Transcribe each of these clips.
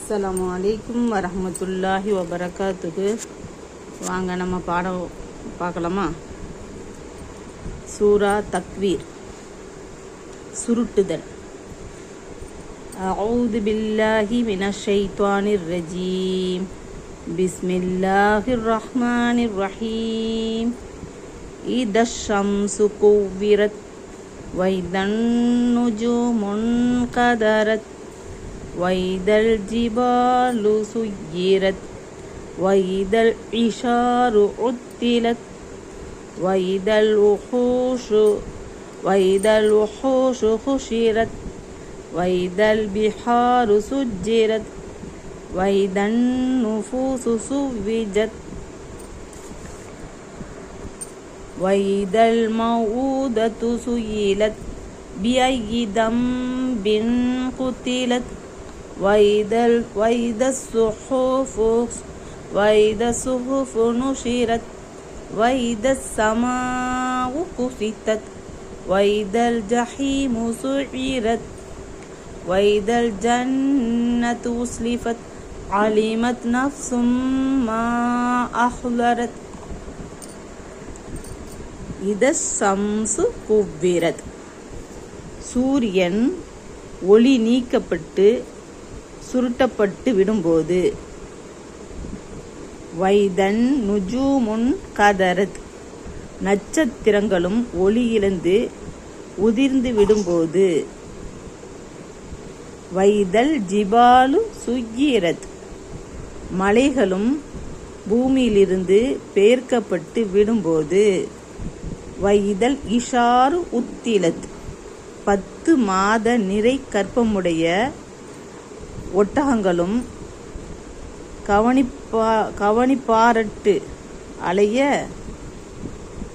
அஸ்ஸலாமு அலைக்கும் வரஹ்மத்துல்லாஹி வபரகாத்துஹு. வாங்க நம்ம பாடம் பார்க்கலாமா? சூரா தக்வீர், சுருட்டுதல். அஊது பில்லாஹி மினஷ் ஷைத்வானிர் ரஜீம். பிஸ்மில்லாஹிர் ரஹ்மானிர் ரஹீம். இதஷ் ஷம்ஸு குவ்விரத் வைதன் நுஜூமுன் கதரத் வைதல் ஜிபாலு சுய்யிரத் வைதல் இஷாரு உத்திலத் வைதல் உஹூஷு ஹுஷிரத் வைதல் பிஹாரு சுஜ்ஜிரத் வைதன் நுஃபூசு சுவ்விஜத் வைதல் மௌஊதத்து சுயிலத் பிஐயி தம்பின் குத்திலத் வைத சுஹுஃபு நுஷிரத் வைத ஸமாஉ குஸிதத் வைதல் ஜஹீமு சுஇரத் வைதல் ஜன்னத்து உஸ்லிஃபத் அலிமத் நஃப்ஸும் மா அஹ்லரத். இதஷ் ஷம்ஸு குவ்விரத், சூரியன் ஒளி நீக்கப்பட்டு சுருட்டப்பட்டு விடும்போது. வைதன் நுஜூமுன் கதரத், நட்சத்திரங்களும் ஒளி இழந்து உதிர்ந்து விடும்போது. வைதல் ஜிபாலு சுய்யிரத், மலைகளும் பூமியிலிருந்து பெயர்க்கப்பட்டு விடும்போது. வைதல் இஷாரு உத்திலத், 10 மாத நிறை கற்பமுடைய ஒட்டகங்களும் கவனிப்பாரட்டு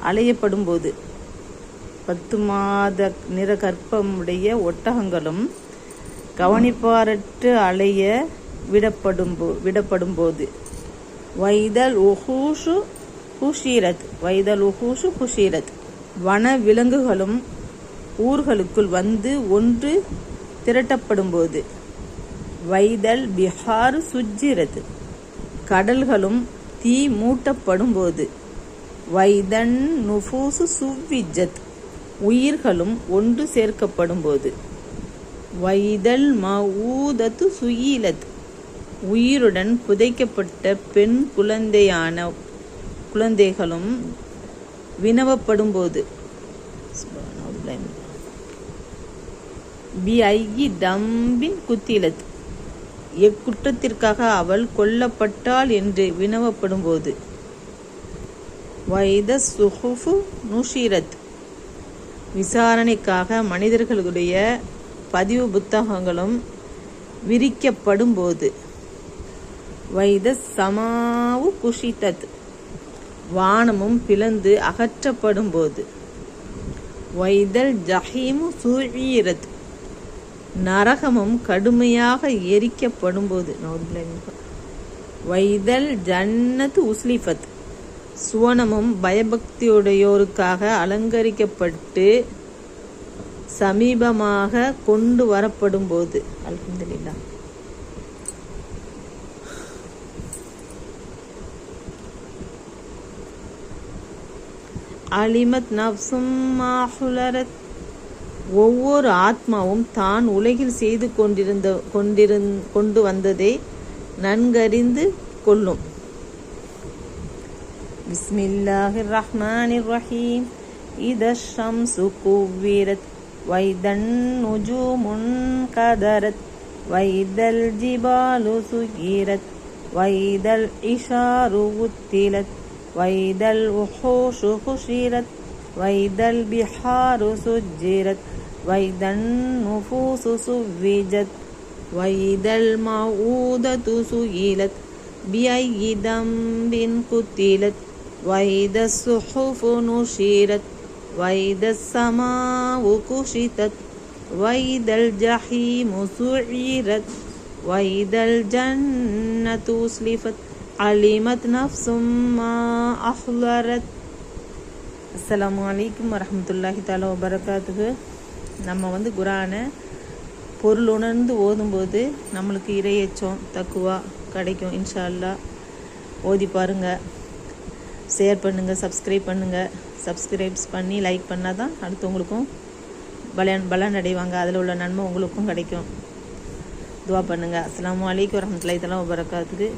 அலையப்படும்போது. 10 மாத நிற கற்பமுடைய ஒட்டகங்களும் கவனிப்பாரட்டு அலைய விடப்படும்போது. வைதல் உஹூஷு ஹுஷிரத், வன விலங்குகளும் ஊர்களுக்குள் வந்து ஒன்று திரட்டப்படும்போது. வைதல் பிஹார் சுஜ்ஜிரத், கடல்களும் தீ மூட்டப்படும்போது. வைதன் நுஃபூசு சுவ்விஜத், உயிர்களும் ஒன்று சேர்க்கப்படும்போது. வைதல் மஊதத்து சுயிலத், உயிருடன் புதைக்கப்பட்ட பெண் குழந்தைகளும் வினவப்படும்போது. பிஐயி தம்பின் குத்திலத், எக்குற்றத்திற்காக அவள் கொல்லப்பட்டாள் என்று வினவப்படும்போது. வைத சுஹுஃபு நுஷிரத், விசாரணைக்காக மனிதர்களுடைய பதிவு புத்தகங்களும் விரிக்கப்படும்போது. வைத ஸமாஉ குஸிதத், வானமும் பிளந்து அகற்றப்படும்போது. வைதல் ஜஹீமு சுஇரத், நரகமும் கடுமையாக எரிக்கப்படும்போது. வைதல் ஜன்னத்து உஸ்லிஃபத், சுவனமும் பயபக்தியுடையோருக்காக அலங்கரிக்கப்பட்டு சமீபமாக கொண்டு வரப்படும்போது. அல்ஹம்துலில்லாஹ். அலிமத் நஃப்ஸும் மா அஹ்லரத், ஒவ்வொரு ஆத்மாவும் தான் உலகில் செய்து கொண்டு வந்ததை நன்கறிந்து கொள்ளும். பிஸ்மில்லாஹிர் ரஹ்மானிர் ரஹீம். இதஷ் ஷம்ஸு குவ்விரத் வைதன் நுஜூமுன் கதரத் வைதல் ஜிபாலு சுய்யிரத் வைதல் இஷாரு உத்திலத் வைதல் உஹூஷு ஹுஷிரத் வைதல் பிஹாரு சுஜ்ஜிரத் வைதன் நுஃபூசு சுவ்விஜத் வைதல் மஊதத்து சுயிலத் பிஐயி தம்பின் குத்திலத் வைத சுஹுஃபு நுஷிரத் வைத ஸமாஉ குஸிதத் வைதல் ஜஹீமு சுஇரத் வைதல் ஜன்னத்து உஸ்லிஃபத் அலிமத் நஃப்ஸும் மா அஹ்லரத். அஸ்ஸலாமு அலைக்கும் வரஹ்மத்துல்லாஹி தஆலா வபரகாத்துஹு. நம்ம குரானை பொருள் உணர்ந்து ஓதும்போது நம்மளுக்கு இறையச்சம் தக்குவா கிடைக்கும். இன்ஷா அல்லாஹ் ஓதி பாருங்கள், ஷேர் பண்ணுங்கள், சப்ஸ்கிரைப் பண்ணுங்கள். சப்ஸ்கிரைப்ஸ் பண்ணி லைக் பண்ணால் தான் அடுத்தவங்களுக்கும் பலன் அடைவாங்க. அதில் உள்ள நன்மை உங்களுக்கும் கிடைக்கும். துவா பண்ணுங்கள். அஸ்ஸலாமு அலைக்கும் வரஹ்மத்துல்லாஹி தஆலா வபரகாத்துஹு.